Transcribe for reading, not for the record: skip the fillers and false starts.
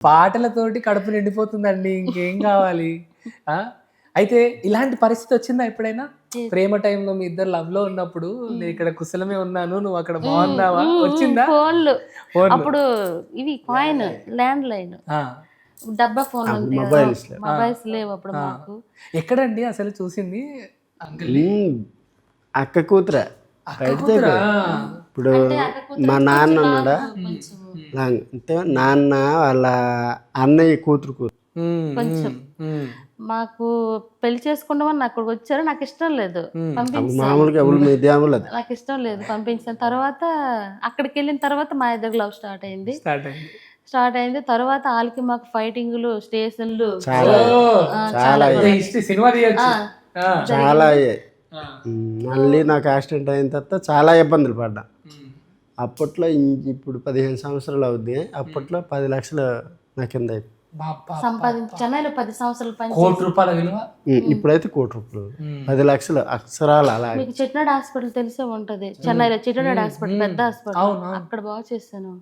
పాటలతోటి కడుపు నిండిపోతుందండి. ఇంకేం కావాలి? ఆ! అయితే ఇలాంటి పరిస్థితి వచ్చిందా ఎప్పుడైనా? ప్రేమ టైంలో మీ ఇద్దరు లవ్‌లో ఉన్నప్పుడు నేను ఇక్కడ కుశలమే ఉన్నాను. నువ్వు అక్కడ బాగున్నావా? వచ్చిందా? ఫోన్లు ఫోన్‌లో. అప్పుడు ఇవి కాయిన్ ల్యాండ్ లైన్ ఆ! డబ్బా ఫోన్లు ఉంటాయి కదా, మొబైల్స్‌లో. మొబైల్స్ లేవు అప్పుడు ఆ! మాకు. ఎక్కడండి అసలు చూసింది? అంకుల్‌ని? అక్క కూతురే. అక్క బయట కూతురా? ఇప్పుడు అంటే అక్క కూతురు మా నాన్న కొంచెం ఉన్నాడా, కొంచెం అంటే నాన్న వాళ్ళ అన్నయ్య కూతురు. హ్మ్. కొంచెం. హ్మ్. మాకు పెళ్లి చేసుకుంటామని అక్కడికి వచ్చారు. నాకు ఇష్టం లేదు, అప్పుడు పంపించాను. మామూలుగా ఎవరు మీదేమలేదు. నాకు ఇష్టం లేదు, పంపించిన తర్వాత అక్కడికి వెళ్ళిన తర్వాత మా ఇద్దరు లవ్ స్టార్ట్ అయింది. స్టార్ట్ అయింది. తర్వాత వాళ్ళకి మాకు ఫైటింగ్లు, స్టేషన్లు చాలా ఓహ్! చాలా హిస్టరీ సినిమా తీయొచ్చు. ఆ! చాలా అయ్యాయి. ఆ! మళ్ళీ నాకు యాక్సిడెంట్ అయిన తర్వాత చాలా ఇబ్బందులు పడ్డా. హ్మ్. అప్పట్లో ఇప్పుడు 15 సంవత్సరాలు అవుద్ది. అప్పట్లో 10 లక్షలు నా కింద అయిపోయింది. సంపాదించి చెన్నైలో 10 సంవత్సరాలు పని. ₹1,00,00,000 విలువ. ఇప్పుడైతే ₹1,00,00,000. 10 లక్షలు అక్షరాలు అలా. మీకు చెట్నాడ్ హాస్పిటల్ తెలిసే ఉంటది, చెన్నైలో చెట్నాడ్ హాస్పిటల్ పెద్ద హాస్పిటల్, అవును. అక్కడ బాగా చేశాను.